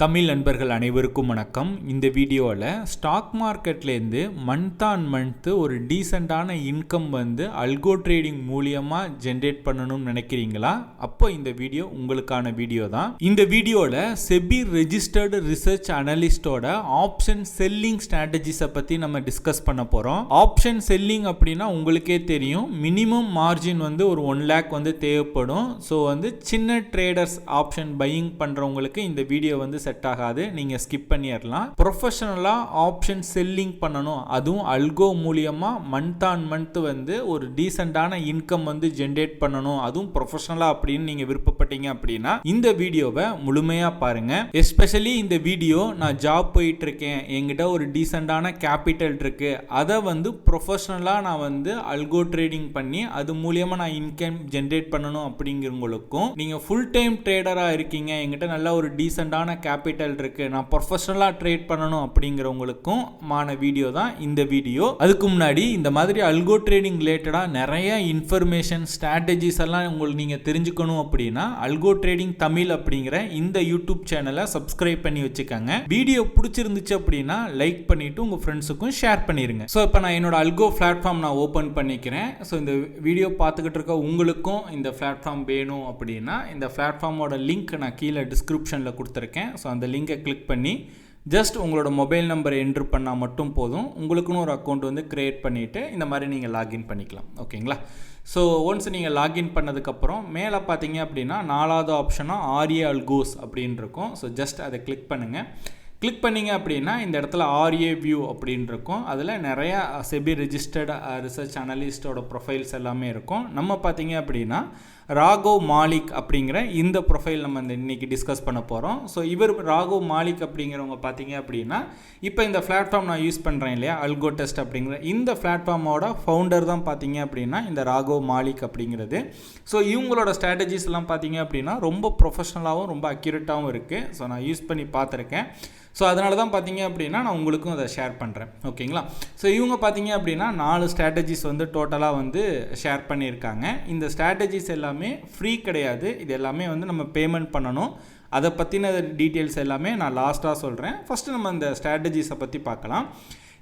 தமிழ் நண்பர்கள் அனைவருக்கும் வணக்கம். இந்த வீடியோவில் ஸ்டாக் மார்க்கெட்லேருந்து மந்த் ஆன் மந்த்து ஒரு டீசெண்டான இன்கம் அல்கோ ட்ரேடிங் மூலியமாக ஜென்ரேட் பண்ணணும்னு நினைக்கிறீங்களா? அப்போ இந்த வீடியோ உங்களுக்கான வீடியோ தான். இந்த வீடியோவில் செபி ரெஜிஸ்டர்டு ரிசர்ச் அனலிஸ்டோட ஆப்ஷன் செல்லிங் ஸ்ட்ராட்டஜிஸை பற்றி நம்ம டிஸ்கஸ் பண்ண போகிறோம். ஆப்ஷன் செல்லிங் அப்படின்னா உங்களுக்கே தெரியும், மினிமம் மார்ஜின் ஒரு 1 lakh தேவைப்படும். ஸோ சின்ன ட்ரேடர்ஸ் ஆப்ஷன் பையிங் பண்ணுறவங்களுக்கு இந்த வீடியோ செட் ஆகாது, நீங்க ஸ்கிப் பண்ணிடலாம். ப்ரொஃபஷனலா ஆப்ஷன் செல்லிங் பண்ணணும், அதுவும் அல்கோ மூலியமா மந்த் ஆன் மந்த் ஒரு டீசெண்டான இன்கம் ஜென்ரேட் பண்ணணும், அதுவும் ப்ரொஃபஷனலா அப்படின்னு நீங்க விருப்பப்பட்டீங்க அப்படின்னா இந்த வீடியோவை முழுமையா பாருங்க. எஸ்பெஷலி இந்த வீடியோ நான் ஜாப் போயிட்டு இருக்கேன், என்கிட்ட ஒரு டீசெண்டான கேபிட்டல் இருக்கு, அதை ப்ரொஃபஷனலா நான் அல்கோ ட்ரேடிங் பண்ணி அது மூலியமா நான் இன்கம் ஜென்ரேட் பண்ணணும் அப்படிங்கிறவங்களுக்கும், நீங்க ஃபுல் டைம் ட்ரேடரா இருக்கீங்க, என்கிட்ட நல்ல ஒரு டீசெண்டான கேபிட்டல் இருக்கு, நான் ப்ரொஃபஷனலாக ட்ரேட் பண்ணணும் அப்படிங்கிறவங்களுக்கும் மான வீடியோ தான் இந்த வீடியோ. அதுக்கு முன்னாடி இந்த மாதிரி அல்கோ ட்ரேடிங் ரிலேட்டடாக நிறைய இன்ஃபர்மேஷன் ஸ்ட்ராட்டஜிஸ் எல்லாம் உங்களுக்கு நீங்கள் தெரிஞ்சுக்கணும் அப்படின்னா அல்கோ ட்ரேடிங் தமிழ் அப்படிங்கிற இந்த யூடியூப் சேனலை சப்ஸ்கிரைப் பண்ணி வச்சுக்கோங்க. வீடியோ பிடிச்சிருந்துச்சு அப்படின்னா லைக் பண்ணிட்டு உங்கள் ஃப்ரெண்ட்ஸுக்கும் ஷேர் பண்ணிடுங்க. ஸோ இப்போ நான் என்னோட அல்கோ பிளாட்ஃபார்ம் நான் ஓப்பன் பண்ணிக்கிறேன். ஸோ இந்த வீடியோ பார்த்துக்கிட்டு இருக்க உங்களுக்கும் இந்த பிளாட்ஃபார்ம் வேணும் அப்படின்னா இந்த பிளாட்ஃபார்மோட லிங்க் நான் கீழே டிஸ்கிரிப்ஷனில் கொடுத்துருக்கேன். ஸோ அந்த லிங்கை கிளிக் பண்ணி ஜஸ்ட் உங்களோட மொபைல் நம்பரை என்ட்ரு பண்ணால் மட்டும் போதும், உங்களுக்குன்னு ஒரு அக்கௌண்ட் க்ரியேட் பண்ணிவிட்டு இந்த மாதிரி நீங்கள் லாகின் பண்ணிக்கலாம். ஓகேங்களா? ஸோ ஒன்ஸ் நீங்கள் லாகின் பண்ணதுக்கப்புறம் மேலே பார்த்தீங்க அப்படின்னா 4வது ஆப்ஷனாக ஆர்ஏ அல்கோஸ் அப்படின்னு இருக்கும். ஸோ ஜஸ்ட் அதை கிளிக் பண்ணுங்கள். கிளிக் பண்ணிங்க அப்படின்னா இந்த இடத்துல ஆர்ஏ வியூ அப்படின்னு இருக்கும். அதில் நிறையா செபி ரெஜிஸ்டர்டு ரிசர்ச் அனலிஸ்டோட ப்ரொஃபைல்ஸ் எல்லாமே இருக்கும். நம்ம பார்த்தீங்க அப்படின்னா ராகவ் மாலிக் அப்படிங்கிற இந்த ப்ரொஃபைல் நம்ம இன்றைக்கி டிஸ்கஸ் பண்ண போகிறோம். ஸோ இவர் ராகவ் மாலிக் அப்படிங்கிறவங்க பார்த்தீங்க அப்படின்னா இப்போ இந்த பிளாட்ஃபார்ம் நான் யூஸ் பண்ணுறேன் இல்லையா, அல்கோ டெஸ்ட் அப்படிங்கிற இந்த பிளாட்ஃபார்மோட ஃபவுண்டர் தான் பார்த்தீங்க அப்படின்னா இந்த ராகவ் மாலிக் அப்படிங்கிறது. ஸோ இவங்களோட ஸ்ட்ராட்டஜிஸ் எல்லாம் பார்த்தீங்க அப்படின்னா ரொம்ப ப்ரொஃபஷனலாகவும் ரொம்ப அக்யூரேட்டாகவும் இருக்குது. ஸோ நான் யூஸ் பண்ணி பார்த்துருக்கேன். ஸோ அதனால தான் பார்த்தீங்க அப்படின்னா நான் உங்களுக்கும் அதை ஷேர் பண்ணுறேன். ஓகேங்களா? ஸோ இவங்க பார்த்தீங்க அப்படின்னா 4 ஸ்ட்ராட்டஜிஸ் டோட்டலாக ஷேர் பண்ணியிருக்காங்க. இந்த ஸ்ட்ராட்டஜிஸ் எல்லாமே ஃப்ரீ கிடையாது, இது எல்லாமே நம்ம பேமெண்ட் பண்ணணும். அதை பற்றின டீட்டெயில்ஸ் எல்லாமே நான் லாஸ்ட்டாக சொல்கிறேன். ஃபஸ்ட்டு நம்ம இந்த ஸ்ட்ராட்டஜிஸை பற்றி பார்க்கலாம்.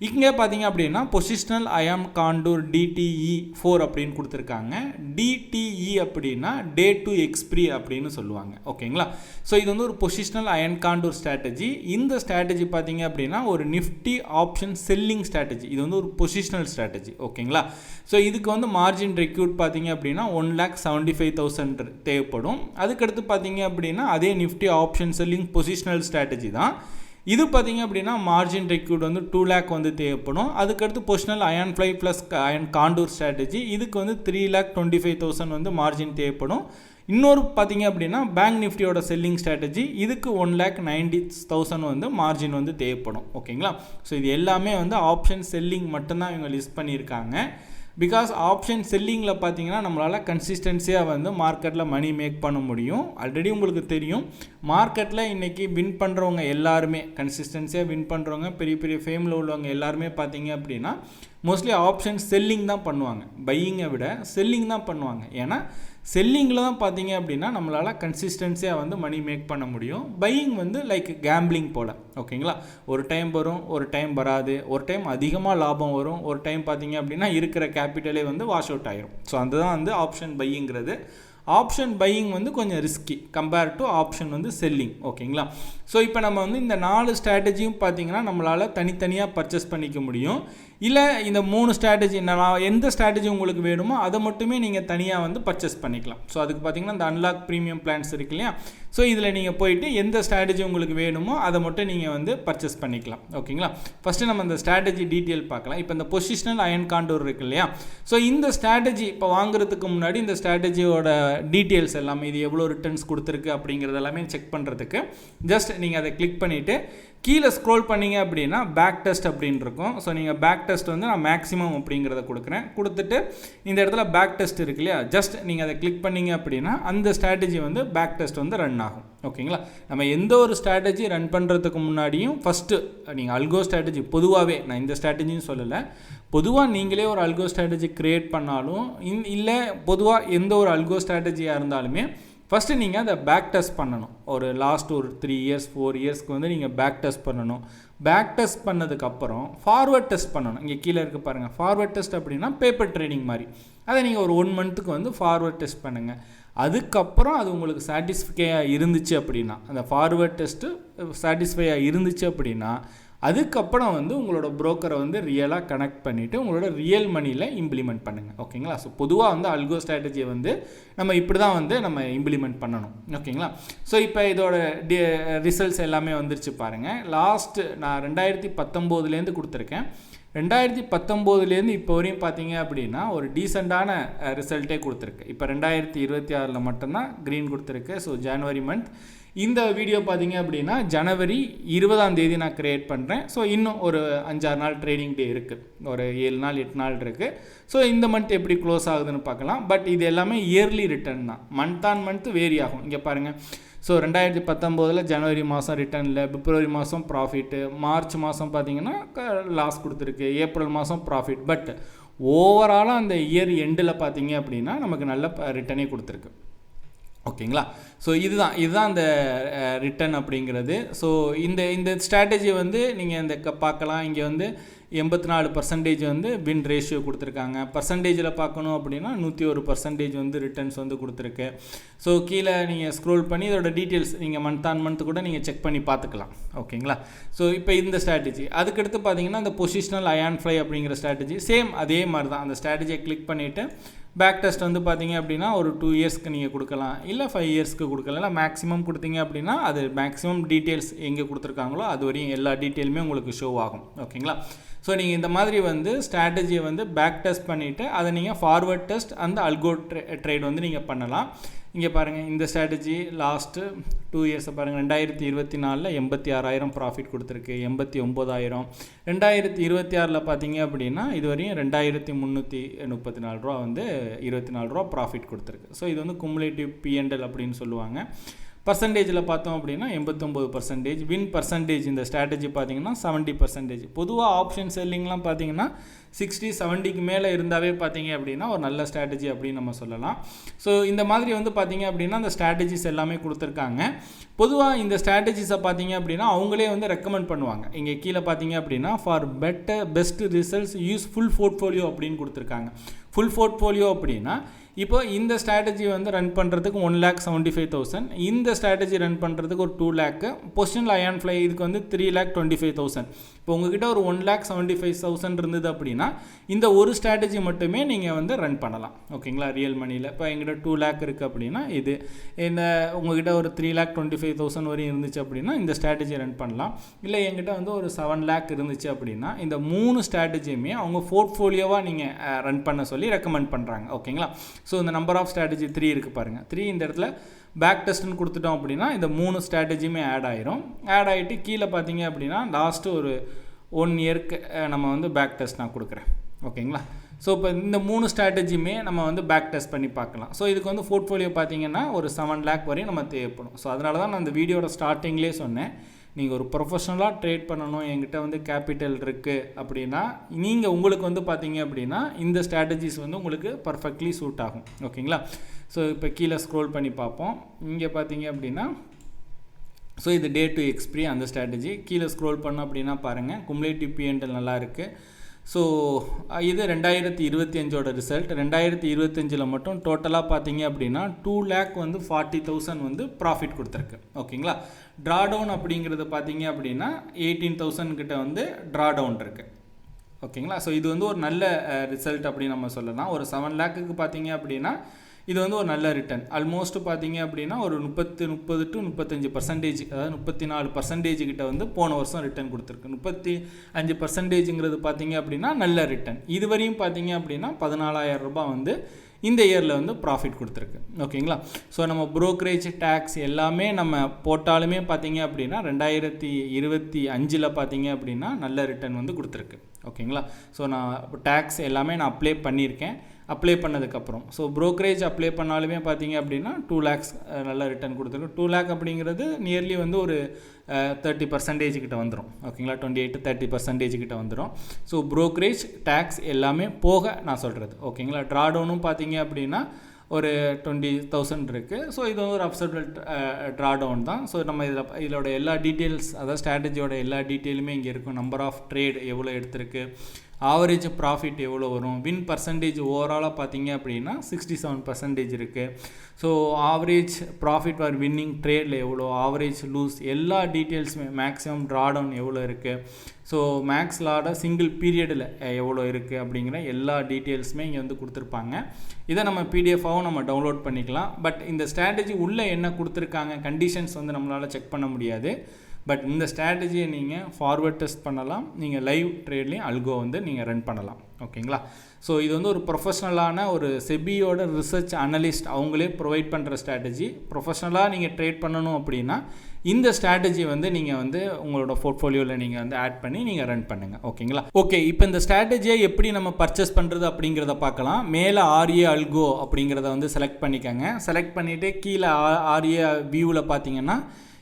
இங்கே பார்த்தீங்க அப்படின்னா பொசிஷனல் அயாம் காண்டூர் டிடிஇ 4 அப்படின்னு கொடுத்துருக்காங்க. டிடிஇ அப்படின்னா டே டு எக்ஸ்பிரி அப்படின்னு சொல்லுவாங்க. ஓகேங்களா? ஸோ இது ஒரு பொசிஷனல் அயன் காண்டூர் ஸ்ட்ராட்டஜி. இந்த ஸ்ட்ராட்டஜி பார்த்தீங்க அப்படின்னா ஒரு நிஃப்டி ஆப்ஷன் செல்லிங் ஸ்ட்ராட்டஜி. இது ஒரு பொசிஷனல் ஸ்ட்ராட்டஜி. ஓகேங்களா? ஸோ இதுக்கு மார்ஜின் ரெக்யூட் பார்த்தீங்க அப்படின்னா 1,75,000 தேவைப்படும். அதுக்கடுத்து பார்த்தீங்க அப்படின்னா அதே Nifty option selling positional strategy தான். இது பார்த்தீங்க அப்படின்னா மார்ஜின் ரெக்யூட் 2 lakh தேவைப்படும். அதுக்கடுத்து positional iron fly plus iron condor strategy, இதுக்கு 3,25,000 மார்ஜின் தேவைப்படும். இன்னொரு பார்த்தீங்க அப்படின்னா பேங்க் நிஃப்டியோட செல்லிங் ஸ்ட்ராட்டஜி, இதுக்கு 1,90,000 மார்ஜின் தேவைப்படும். ஓகேங்களா? ஸோ இது எல்லாமே ஆப்ஷன் செல்லிங் மட்டும்தான் இவங்க லிஸ்ட் பண்ணியிருக்காங்க. பிகாஸ் ஆப்ஷன் செல்லிங்கில் பார்த்தீங்கன்னா நம்மளால் கன்சிஸ்டன்சியாக மார்க்கெட்டில் மணி மேக் பண்ண முடியும். ஆல்ரெடி உங்களுக்கு தெரியும், மார்க்கெட்டில் இன்றைக்கி வின் பண்ணுறவங்க எல்லாருமே கன்சிஸ்டன்சியாக வின் பண்ணுறவங்க பெரிய பெரிய ஃபேமில் உள்ளவங்க எல்லாருமே பார்த்தீங்க அப்படின்னா மோஸ்ட்லி ஆப்ஷன் செல்லிங் தான் பண்ணுவாங்க, பையிங்கை விட செல்லிங் தான் பண்ணுவாங்க. ஏன்னா செல்லிங்கில் தான் பார்த்தீங்க அப்படின்னா நம்மளால் கன்சிஸ்டன்சியாக மணி மேக் பண்ண முடியும். பையிங் லைக் கேம்பிளிங் போல். ஓகேங்களா? ஒரு டைம் வரும், ஒரு டைம் வராது, ஒரு டைம் அதிகமாக லாபம் வரும், ஒரு டைம் பார்த்தீங்க அப்படின்னா இருக்கிற கேபிட்டலே வாஷ் அவுட் ஆகிரும். ஸோ அதுதான் ஆப்ஷன் பையிங்கிறது. ஆப்ஷன் பையிங் கொஞ்சம் risky compare to option selling. ஓகேங்களா? ஸோ இப்போ நம்ம இந்த 4 ஸ்ட்ராட்டஜியும் பார்த்தீங்கன்னா நம்மளால் தனித்தனியாக பர்ச்சேஸ் பண்ணிக்க முடியும். இல்லை இந்த 3 ஸ்ட்ராட்டஜி நான் எந்த ஸ்ட்ராட்டஜி உங்களுக்கு வேணுமோ அதை மட்டுமே நீங்கள் தனியாக பர்ச்சேஸ் பண்ணிக்கலாம். ஸோ அதுக்கு பார்த்தீங்கன்னா இந்த அன்லாக் ப்ரீமியம் பிளான்ஸ் இருக்கு இல்லையா, ஸோ இதில் நீங்கள் போயிட்டு எந்த ஸ்ட்ராட்டஜி உங்களுக்கு வேணுமோ அதை மட்டும் நீங்கள் பர்ச்சேஸ் பண்ணிக்கலாம். ஓகேங்களா? ஃபஸ்ட்டு நம்ம இந்த ஸ்ட்ராட்டஜி டீட்டெயில் பார்க்கலாம். இப்போ இந்த பொசிஷனல் அயன் காண்டூர் இருக்கு இல்லையா, ஸோ இந்த ஸ்ட்ராட்டஜி இப்போ வாங்குறதுக்கு முன்னாடி இந்த ஸ்ட்ராட்டஜியோட டீட்டெயில்ஸ் எல்லாமே, இது எவ்வளோ ரிட்டர்ன்ஸ் கொடுத்துருக்கு அப்படிங்கிறது எல்லாமே செக் பண்ணுறதுக்கு ஜஸ்ட் நீங்கள் அதை கிளிக் பண்ணிவிட்டு கீழே ஸ்க்ரோல் பண்ணிங்க அப்படின்னா பேக் டெஸ்ட் அப்படின்னு இருக்கும். ஸோ நீங்கள் பேக் டெஸ்ட் நான் மேக்ஸிமம் அப்படிங்கிறத கொடுக்குறேன். கொடுத்துட்டு இந்த இடத்துல பேக் டெஸ்ட் இருக்கு இல்லையா, ஜஸ்ட் நீங்கள் அதை கிளிக் பண்ணிங்க அப்படின்னா அந்த ஸ்ட்ராட்டஜி பேக் டெஸ்ட் ரன் ஆகும். ஓகேங்களா? நம்ம எந்த ஒரு ஸ்ட்ராட்டஜி ரன் பண்ணுறதுக்கு முன்னாடியும் ஃபஸ்ட்டு நீங்கள் அல்கோ ஸ்ட்ராட்டஜி பொதுவாகவே, நான் இந்த ஸ்ட்ராட்டஜின்னு சொல்லலை, பொதுவாக நீங்களே ஒரு அல்கோ ஸ்ட்ராட்டஜி க்ரியேட் பண்ணாலும் இல்லை பொதுவாக எந்த ஒரு அல்கோ ஸ்ட்ராட்டஜியாக இருந்தாலுமே ஃபஸ்ட்டு நீங்கள் அதை பேக் டெஸ்ட் பண்ணணும். ஒரு லாஸ்ட் ஒரு 3 இயர்ஸ் 4 இயர்ஸ்க்கு வந்து நீங்கள் பேக் டெஸ்ட் பண்ணணும். பேக் டெஸ்ட் பண்ணதுக்கப்புறம் ஃபார்வர்ட் டெஸ்ட் பண்ணணும். இங்கே கீழே இருக்க பாருங்கள், ஃபார்வர்ட் டெஸ்ட் அப்படின்னா பேப்பர் ட்ரேடிங் மாதிரி. அதை நீங்கள் ஒரு 1 மந்த்துக்கு வந்து ஃபார்வர்ட் டெஸ்ட் பண்ணுங்கள். அதுக்கப்புறம் அது உங்களுக்கு சாட்டிஸ்ஃபையாக இருந்துச்சு அப்படின்னா, அந்த ஃபார்வர்ட் டெஸ்ட்டு சாட்டிஸ்ஃபையாக இருந்துச்சு அப்படின்னா, அதுக்கப்புறம் வந்து உங்களோட புரோக்கரை வந்து ரியலாக கனெக்ட் பண்ணிவிட்டு உங்களோட ரியல் மணியில் இம்ப்ளிமெண்ட் பண்ணுங்கள். ஓகேங்களா? ஸோ பொதுவாக வந்து அல்கோ ஸ்ட்ராட்டஜியை வந்து நம்ம இப்படி தான் வந்து நம்ம இம்ப்ளிமெண்ட் பண்ணணும். ஓகேங்களா? ஸோ இப்போ இதோட ரிசல்ட்ஸ் எல்லாமே வந்துருச்சு பாருங்கள். லாஸ்ட்டு நான் 2019 கொடுத்துருக்கேன். 2019 இப்போ வரையும் பார்த்தீங்க அப்படின்னா ஒரு டீசெண்டான ரிசல்ட்டே கொடுத்துருக்கு. இப்போ 2026 மட்டும்தான் க்ரீன் கொடுத்துருக்கு. ஸோ ஜனவரி மந்த். இந்த வீடியோ பார்த்தீங்க அப்படின்னா ஜனவரி 20 நான் க்ரியேட் பண்ணுறேன். ஸோ இன்னும் ஒரு 5-6 நாள் ட்ரேடிங் டே இருக்குது, ஒரு 7 நாள் 8 நாள் இருக்குது. ஸோ இந்த மந்த் எப்படி க்ளோஸ் ஆகுதுன்னு பார்க்கலாம். பட் இது எல்லாமே இயர்லி ரிட்டர்ன் தான், மந்த் ஆன் மந்த் வேரி ஆகும். இங்கே பாருங்கள். ஸோ 2019 ஜனவரி மாதம் ரிட்டர்னில், பிப்ரவரி மாதம் ப்ராஃபிட்டு, மார்ச் மாதம் பார்த்தீங்கன்னா லாஸ் கொடுத்துருக்கு, ஏப்ரல் மாதம் ப்ராஃபிட். பட் ஓவராலாக அந்த இயர் எண்டில் பார்த்தீங்க அப்படின்னா நமக்கு நல்ல ரிட்டர்னே கொடுத்துருக்கு. ஓகேங்களா? ஸோ இதுதான் அந்த ரிட்டர்ன் அப்படிங்கிறது. ஸோ இந்த ஸ்ட்ராட்டஜி வந்து நீங்கள் இந்த பார்க்கலாம். இங்கே வந்து 84% வந்து வின் ரேஷியோ கொடுத்துருக்காங்க. பர்சன்டேஜில் பார்க்கணும் அப்படின்னா 101% வந்து ரிட்டர்ன்ஸ் வந்து கொடுத்துருக்கு. ஸோ கீழே நீங்கள் ஸ்க்ரோல் பண்ணி இதோட டீட்டெயில்ஸ் நீங்கள் மந்த் ஆன் மந்த் கூட நீங்கள் செக் பண்ணி பார்த்துக்கலாம். ஓகேங்களா? ஸோ இப்போ இந்த ஸ்ட்ராட்டஜி. அதுக்கடுத்து பார்த்தீங்கன்னா இந்த பொசிஷனல் அயான் ஃப்ளை அப்படிங்கிற ஸ்ட்ராட்டஜி சேம் அதே மாதிரி தான். அந்த ஸ்ட்ராட்டஜியை கிளிக் பண்ணிவிட்டு பேக் டெஸ்ட் வந்து பார்த்தீங்க அப்படின்னா ஒரு 2 இயர்ஸ்க்கு நீங்கள் கொடுக்கலாம், இல்லை 5 இயர்ஸ்க்கு கொடுக்கலாம், இல்லை மேக்ஸிமம் கொடுத்தீங்க அப்படின்னா அது மேக்ஸிமம் டீட்டெயில்ஸ் எங்கே கொடுத்துருக்காங்களோ அது வரையும் எல்லா டீட்டெயிலுமே உங்களுக்கு ஷோ ஆகும். ஓகேங்களா? ஸோ நீங்கள் இந்த மாதிரி வந்து ஸ்ட்ராட்டஜியை வந்து பேக் டெஸ்ட் பண்ணிவிட்டு அதை நீங்கள் ஃபார்வர்ட் டெஸ்ட் அந்த அல்கோ ட்ரேட் வந்து நீங்கள் பண்ணலாம். இங்கே பாருங்கள், இந்த ஸ்ட்ராட்டஜி லாஸ்ட்டு 2 இயர்ஸை பாருங்கள். 2024 86,000 ப்ராஃபிட் கொடுத்துருக்கு, 89,000. 2026 பார்த்தீங்க அப்படின்னா இதுவரையும் 2,334 ரூபா வந்து 24 ரூபா ப்ராஃபிட் கொடுத்துருக்கு. ஸோ இது வந்து குமுலேட்டிவ் P&L அப்படின்னு சொல்லுவாங்க. பர்சன்டேஜில் பார்த்தோம் அப்படின்னா 89%. வின் பர்சன்டேஜ் இந்த ஸ்ட்ராட்டஜி பார்த்தீங்கன்னா 70%. பொதுவாக ஆப்ஷன் செல்லிங்லாம் பார்த்தீங்கன்னா 60-70க்கு மேலே இருந்தாவே பார்த்தீங்க அப்படின்னா ஒரு நல்ல ஸ்ட்ராட்டஜி அப்படின்னு நம்ம சொல்லலாம். ஸோ இந்த மாதிரி வந்து பார்த்தீங்க அப்படின்னா அந்த ஸ்ட்ராட்டஜிஸ் எல்லாமே கொடுத்துருக்காங்க. பொதுவாக இந்த ஸ்ட்ராட்டஜிஸை பார்த்தீங்க அப்படின்னா அவங்களே வந்து ரெக்கமெண்ட் பண்ணுவாங்க. இங்கே கீழே பார்த்தீங்க அப்படின்னா for best results use full portfolio அப்படின்னு கொடுத்துருக்காங்க. ஃபுல் போர்ட்ஃபோலியோ அப்படின்னா இப்போ இந்த ஸ்ட்ராட்டஜி வந்து ரன் பண்ணுறதுக்கு 1,75,000, இந்த ஸ்ட்ராட்டஜி ரன் பண்ணுறதுக்கு ஒரு 2 lakh, பொசிஷனல் அயான் ஃப்ளை இதுக்கு வந்து 3,25,000. இப்போ உங்ககிட்ட ஒரு 1,75,000 இருந்தது அப்படின்னா இந்த ஒரு ஸ்ட்ராட்டஜி மட்டுமே நீங்கள் வந்து ரன் பண்ணலாம். ஓகேங்களா? ரியல் மணியில் இப்போ எங்கிட்ட 2 lakh இருக்குது அப்படின்னா இது இந்த உங்ககிட்ட ஒரு 3,25,000 வரையும் இருந்துச்சு அப்படின்னா இந்த ஸ்ட்ராட்டஜி ரன் பண்ணலாம். இல்லை எங்கிட்ட வந்து ஒரு 7 lakh இருந்துச்சு அப்படின்னா இந்த 3 ஸ்ட்ராட்டஜியுமே அவங்க போர்ட்ஃபோலியோவாக நீங்கள் ரன் பண்ண சொல்லி ரெக்கமெண்ட் பண்ணுறாங்க. ஓகேங்களா? ஸோ இந்த நம்பர் ஆஃப் ஸ்ட்ராட்டஜி 3 இருக்குது பாருங்கள். 3 இந்த இடத்துல பேக் டெஸ்ட்னு கொடுத்துட்டோம் அப்படின்னா இந்த 3 ஸ்ட்ராட்டஜியுமே ஆட் ஆயிரும். ஆட் ஆகிட்டு கீழே பார்த்தீங்க அப்படின்னா லாஸ்ட்டு ஒரு 1 இயர்க்கு நம்ம வந்து பேக் டெஸ்ட் நான் கொடுக்குறேன். ஓகேங்களா? ஸோ இப்போ இந்த 3 ஸ்ட்ராட்டஜியுமே நம்ம வந்து பேக் டெஸ்ட் பண்ணி பார்க்கலாம். ஸோ இதுக்கு வந்து போர்ட்ஃபோலியோ பார்த்தீங்கன்னா ஒரு 7 lakh வரையும் நம்ம தேவைப்படும். ஸோ அதனால தான் நான் இந்த வீடியோட ஸ்டார்டிங்லேயே சொன்னேன், நீங்கள் ஒரு ப்ரொஃபஷனலாக ட்ரேட் பண்ணணும், என்கிட்ட வந்து கேபிட்டல் இருக்குது அப்படின்னா நீங்கள் உங்களுக்கு வந்து பார்த்தீங்க அப்படின்னா இந்த ஸ்ட்ராட்டஜிஸ் வந்து உங்களுக்கு பர்ஃபெக்ட்லி சூட் ஆகும். ஓகேங்களா? ஸோ இப்போ கீழே ஸ்க்ரோல் பண்ணி பார்ப்போம். இங்கே பார்த்தீங்க அப்படின்னா ஸோ இது டே டு எக்ஸ்பிரி அந்த ஸ்ட்ராட்டஜி. கீழே ஸ்க்ரோல் பண்ணோம் அப்படின்னா பாருங்கள் குமுலேட்டிவ் P&L நல்லா இருக்குது. ஸோ இது 2025 ரிசல்ட். 2025 மட்டும் டோட்டலாக பார்த்தீங்க அப்படின்னா 2,40,000 வந்து ப்ராஃபிட் கொடுத்துருக்கு. ஓகேங்களா? ட்ரா டவுன் அப்படிங்கிறது பார்த்தீங்க அப்படின்னா 18,000 கிட்ட வந்து ட்ரா டவுன் இருக்குது. ஓகேங்களா? ஸோ இது வந்து ஒரு நல்ல ரிசல்ட் அப்படின்னு நம்ம சொல்லலாம். ஒரு 7 lakhக்கு பார்த்தீங்க அப்படின்னா இது வந்து ஒரு நல்ல ரிட்டர்ன். ஆல்மோஸ்ட் பார்த்தீங்க அப்படின்னா ஒரு 30 to 35%, அதாவது 34% கிட்ட வந்து போன வருஷம் ரிட்டர்ன் கொடுத்துருக்கு. 35%ங்கிறது பார்த்தீங்க அப்படின்னா நல்ல ரிட்டர்ன். இதுவரையும் பார்த்தீங்க அப்படின்னா 14,000 ரூபாய் வந்து இந்த இயரில் வந்து ப்ராஃபிட் கொடுத்துருக்கு. ஓகேங்களா? ஸோ நம்ம ப்ரோக்கரேஜ் டேக்ஸ் எல்லாமே நம்ம போட்டாலுமே பார்த்தீங்க அப்படின்னா 2025 பார்த்தீங்க அப்படின்னா நல்ல ரிட்டர்ன் வந்து கொடுத்துருக்கு. ஓகேங்களா? ஸோ நான் டேக்ஸ் எல்லாமே நான் அப்ளை பண்ணியிருக்கேன். அப்ளை பண்ணதுக்கப்புறம் ஸோ ப்ரோக்கரேஜ் அப்ளை பண்ணாலுமே பார்த்தீங்க அப்படின்னா 2 lakhs நல்ல ரிட்டர்ன் கொடுத்துருக்கு. 2 lakh அப்படிங்கிறது நியர்லி வந்து ஒரு 30% கிட்ட வந்துடும். ஓகேங்களா? 28 to 30% கிட்ட வந்துடும். ஸோ ப்ரோக்கரேஜ் டேக்ஸ் எல்லாமே போக நான் சொல்கிறது. ஓகேங்களா? ட்ரா டவுனும் பார்த்தீங்க அப்படின்னா ஒரு 20,000 இருக்குது. ஸோ இது ஒரு அப்சர்வல் ட்ரா டவுன் தான். ஸோ நம்ம இதோட எல்லா டீட்டெயில்ஸ், அதாவது ஸ்ட்ராட்டஜியோட எல்லா டீட்டெயிலுமே இங்கே இருக்கும். நம்பர் ஆஃப் ட்ரேட் எவ்வளோ எடுத்திருக்கு, ஆவரேஜ் ப்ராஃபிட் எவ்வளோ வரும், வின் பர்சன்டேஜ் ஓவராலாக பார்த்தீங்க அப்படின்னா 67% இருக்குது. So average profit for winning ட்ரேடில் எவ்வளோ, ஆவரேஜ் லூஸ், எல்லா டீட்டெயில்ஸுமே, மேக்ஸிமம் ட்ராடவுன் எவ்வளோ இருக்குது, ஸோ மேக்ஸ் லாட சிங்கிள் பீரியடில் எவ்வளோ இருக்குது அப்படிங்கிற எல்லா டீட்டெயில்ஸுமே இங்கே வந்து கொடுத்துருப்பாங்க. இதை நம்ம பிடிஎஃபாகவும் நம்ம டவுன்லோட் பண்ணிக்கலாம். பட் இந்த ஸ்ட்ராட்டஜி உள்ளே என்ன கொடுத்துருக்காங்க, கண்டிஷன்ஸ் வந்து நம்மளால் செக் பண்ண முடியாது. பட் இந்த ஸ்ட்ராட்டஜியை நீங்கள் ஃபார்வர்ட் டெஸ்ட் பண்ணலாம், நீங்கள் லைவ் ட்ரேட்லேயும் அல்கோ வந்து நீங்கள் ரன் பண்ணலாம். ஓகேங்களா? ஸோ இது வந்து ஒரு ப்ரொஃபஷ்னலான ஒரு செபியோட ரிசர்ச் அனலிஸ்ட் அவங்களே ப்ரொவைட் பண்ணுற ஸ்ட்ராட்டஜி. ப்ரொஃபஷ்னலாக நீங்கள் ட்ரேட் பண்ணணும் அப்படின்னா இந்த ஸ்ட்ராட்டஜி வந்து நீங்கள் வந்து உங்களோட போர்ட்ஃபோலியோவில் நீங்கள் வந்து ஆட் பண்ணி நீங்கள் ரன் பண்ணுங்கள். ஓகேங்களா? ஓகே, இப்போ இந்த ஸ்ட்ராட்டஜியை எப்படி நம்ம பர்ச்சேஸ் பண்ணுறது அப்படிங்கிறத பார்க்கலாம். மேலே ஆர்ஏ அல்கோ அப்படிங்கிறத வந்து செலக்ட் பண்ணிக்கோங்க. செலக்ட் பண்ணிவிட்டு கீழே ஆர்ஏ வியூவில் பார்த்தீங்கன்னா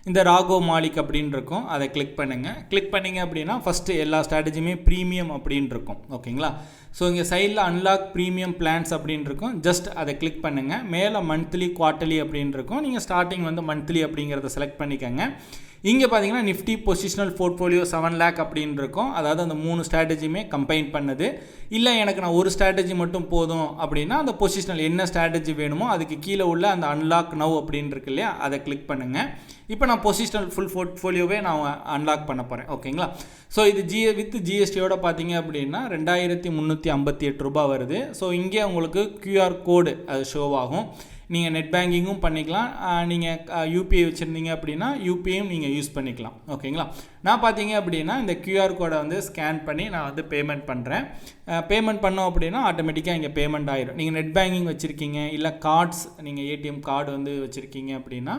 இந்த ராகோ மாலிக் அப்படின்னு இருக்கும், அதை கிளிக் பண்ணுங்கள். கிளிக் பண்ணிங்க அப்படின்னா ஃபஸ்ட்டு எல்லா ஸ்ட்ராட்டஜியுமே ப்ரீமியம் அப்படின்னு இருக்கும். ஓகேங்களா? ஸோ இங்கே சைடில் அன்லாக் ப்ரீமியம் பிளான்ஸ் அப்படின்னு இருக்கும், ஜஸ்ட் அதை கிளிக் பண்ணுங்கள். மேலே மந்த்லி குவார்ட்டர்லி அப்படின்னு இருக்கும், நீங்கள் ஸ்டார்டிங் வந்து மந்த்லி அப்படிங்கிறத செலக்ட் பண்ணிக்கோங்க. இங்கே பார்த்தீங்கன்னா நிஃப்டி பொசிஷனல் போர்ட்ஃபோலியோ 7 lakh அப்படின்னு இருக்கும், அதாவது அந்த 3 ஸ்ட்ராட்டஜியுமே கம்பைன் பண்ணுது. இல்லை எனக்கு நான் ஒரு ஸ்ட்ராட்டஜி மட்டும் போதும் அப்படின்னா அந்த பொசிஷனல் என்ன ஸ்ட்ராட்டஜி வேணுமோ அதுக்கு கீழே உள்ள அந்த அன்லாக் நவ் அப்படின்னு இருக்கு இல்லையா, அதை கிளிக் பண்ணுங்கள். இப்போ நான் பொசிஷனல் ஃபுல் போர்ட்ஃபோலியோவே நான் அன்லாக் பண்ண போகிறேன். ஓகேங்களா? ஸோ இது வித் ஜிஎஸ்டியோட பார்த்தீங்க அப்படின்னா 2358 ரூபாய் வருது. ஸோ இங்கே உங்களுக்கு QR கோடு அது ஷோவாகும். நீங்கள் நெட் பேங்கிங்கும் பண்ணிக்கலாம், நீங்கள் யூபிஐ வச்சுருந்தீங்க அப்படின்னா யூபிஐயும் நீங்கள் யூஸ் பண்ணிக்கலாம். ஓகேங்களா? நான் பார்த்தீங்க அப்படின்னா இந்த QR கோடை வந்து ஸ்கேன் பண்ணி நான் வந்து பேமெண்ட் பண்ணுறேன். பேமெண்ட் பண்ணோம் அப்படின்னா ஆட்டோமேட்டிக்காக இங்கே பேமெண்ட் ஆகிடும். நீங்கள் நெட் பேங்கிங் வச்சுருக்கீங்க, இல்லை கார்ட்ஸ், நீங்கள் ஏடிஎம் கார்டு வந்து வச்சுருக்கீங்க அப்படின்னா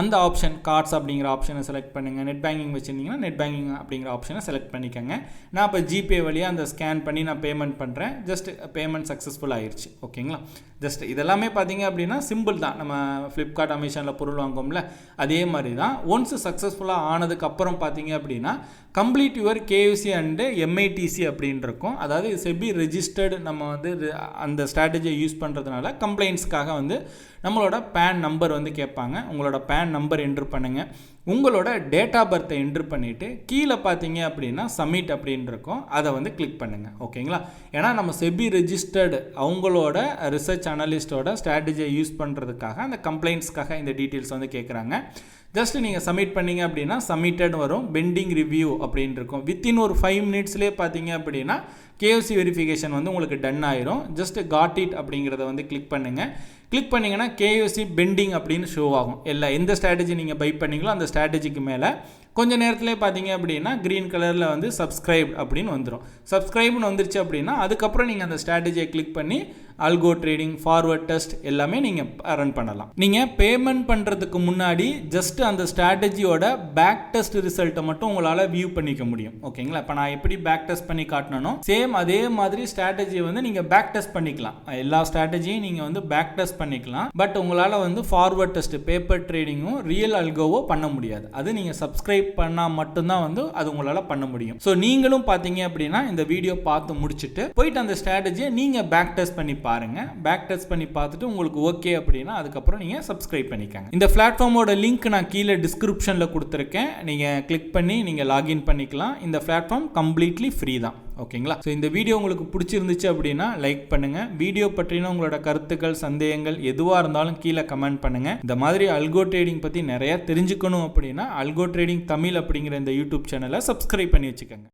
அந்த ஆப்ஷன் கார்ட்ஸ் அப்படிங்கிற ஆப்ஷனை செலக்ட் பண்ணுங்கள். நெட் பேங்கிங் வச்சுருந்தீங்கன்னா நெட் பேங்கிங் அப்படிங்கிற ஆப்ஷனை செலக்ட் பண்ணிக்கோங்க. நான் இப்போ ஜிபே வழியாக அந்த ஸ்கேன் பண்ணி நான் பேமெண்ட் பண்ணுறேன். ஜஸ்ட் பேமெண்ட் சக்ஸஸ்ஃபுல் ஆயிடுச்சு. ஓகேங்களா? ஜஸ்ட் இதெல்லாமே பார்த்தீங்க அப்படின்னா சிம்பிள் தான். நம்ம ஃப்ளிப்கார்ட் அமேசானில் பொருள் வாங்குவோம்ல, அதே மாதிரி தான். ஒன்ஸ் சக்ஸஸ்ஃபுல்லாக ஆனதுக்கப்புறம் பார்த்தீங்க அப்படின்னா கம்ப்ளீட் யுவர் கேயூசி அண்டு எம்ஐடிசி அப்படின்னு இருக்கும். அதாவது செபி ரெஜிஸ்டர்டு நம்ம வந்து அந்த ஸ்ட்ராட்டஜியை யூஸ் பண்ணுறதுனால கம்ப்ளைண்ட்ஸ்க்காக வந்து நம்மளோட பேன் நம்பர் வந்து கேட்பாங்க. உங்களோட பேன் நம்பர் என்ட்ரு பண்ணுங்கள், உங்களோட டேட் ஆஃப் பர்த்தை என்ட்ரு பண்ணிவிட்டு கீழே பார்த்தீங்க அப்படின்னா சப்மிட் அப்படின்னு இருக்கும், அதை வந்து கிளிக் பண்ணுங்கள். ஓகேங்களா? ஏன்னா நம்ம செபி ரெஜிஸ்டர்டு அவங்களோட ரிசர்ச் அனலிஸ்ட்டோட ஸ்ட்ராட்டஜியை யூஸ் பண்ணுறதுக்காக அந்த கம்ப்ளைண்ட்ஸ்க்காக இந்த டீட்டெயில்ஸ் வந்து கேட்குறாங்க. ஜஸ்ட் நீங்கள் சப்மிட் பண்ணிங்க அப்படின்னா சப்மிட்டட் வரும், பெண்டிங் ரிவ்யூ அப்படின்னு இருக்கும். வித்தின் ஒரு 5 minutesலேயே பார்த்தீங்க அப்படின்னா கேஓசி வெரிஃபிகேஷன் வந்து உங்களுக்கு டன் ஆயிரும். ஜஸ்ட் காட் இட் அப்படிங்கிறத வந்து கிளிக் பண்ணுங்கள். கிளிக் பண்ணிங்கன்னா கேஓசி பெண்டிங் அப்படின்னு ஷோ ஆகும். எந்த ஸ்ட்ராட்டஜி நீங்கள் பை பண்ணீங்களோ அந்த ஸ்ட்ராட்டஜிக்கு மேலே கொஞ்சம் நேரத்துலேயே பார்த்தீங்க அப்படின்னா க்ரீன் கலரில் வந்து சப்ஸ்கிரைப் அப்படின்னு வந்துடும். சப்ஸ்கிரைப்னு வந்துருச்சு அப்படின்னா அதுக்கப்புறம் நீங்கள் அந்த ஸ்ட்ராட்டஜியை கிளிக் பண்ணி அல்கோ ட்ரேடிங், ஃபார்வர்ட் டெஸ்ட் எல்லாமே நீங்கள் ரன் பண்ணலாம். நீங்கள் பேமெண்ட் பண்ணுறதுக்கு முன்னாடி ஜஸ்ட் அந்த ஸ்ட்ராட்டஜியோட பேக் டெஸ்ட் ரிசல்ட்டை மட்டும் உங்களால் வியூ பண்ணிக்க முடியும். ஓகேங்களா? இப்போ நான் எப்படி பேக் டெஸ்ட் பண்ணி காட்டணும், சேம் அதே மாதிரி ஸ்ட்ராட்டஜியை வந்து நீங்கள் பேக் டெஸ்ட் பண்ணிக்கலாம். எல்லா ஸ்ட்ராட்டஜியும் நீங்கள் வந்து பேக் டெஸ்ட் பண்ணிக்கலாம். பட் உங்களால் வந்து ஃபார்வர்ட் டெஸ்ட், பேப்பர் ட்ரேடிங்கும் ரியல் அல்கோவோ பண்ண முடியாது. அது நீங்கள் சப்ஸ்கிரைப் பண்ணால் மட்டும்தான் வந்து அது உங்களால் பண்ண முடியும். ஸோ நீங்களும் பார்த்தீங்க அப்படின்னா இந்த வீடியோ பார்த்து முடிச்சுட்டு போயிட்டு அந்த ஸ்ட்ராட்டஜியை நீங்கள் பேக் டெஸ்ட் பண்ணி பாருங்க. பேக் டெஸ்ட் பண்ணி பார்த்துட்டு உங்களுக்கு ஓகே அப்படின்னா அதுக்கப்புறம் நீங்கள் சப்ஸ்கிரைப் பண்ணிக்கோங்க. இந்த பிளாட்ஃபார்மோட லிங்க் நான் கீழே டிஸ்கிரிப்ஷனில் கொடுத்துருக்கேன், நீங்கள் கிளிக் பண்ணி நீங்கள் லாகின் பண்ணிக்கலாம். இந்த பிளாட்ஃபார்ம் கம்ப்ளீட்லி ஃப்ரீ தான். ஓகேங்களா? ஸோ இந்த வீடியோ உங்களுக்கு பிடிச்சிருந்துச்சு அப்படின்னா லைக் பண்ணுங்கள். வீடியோ பற்றின உங்களோட கருத்துக்கள், சந்தேகங்கள் எதுவாக இருந்தாலும் கீழே கமெண்ட் பண்ணுங்கள். இந்த மாதிரி அல்கோ ட்ரேடிங் பற்றி நிறையா தெரிஞ்சுக்கணும் அப்படின்னா அல்கோ ட்ரேடிங் தமிழ் அப்படிங்கிற இந்த யூடியூப் சேனலை சப்ஸ்கிரைப் பண்ணி வச்சுக்கோங்க.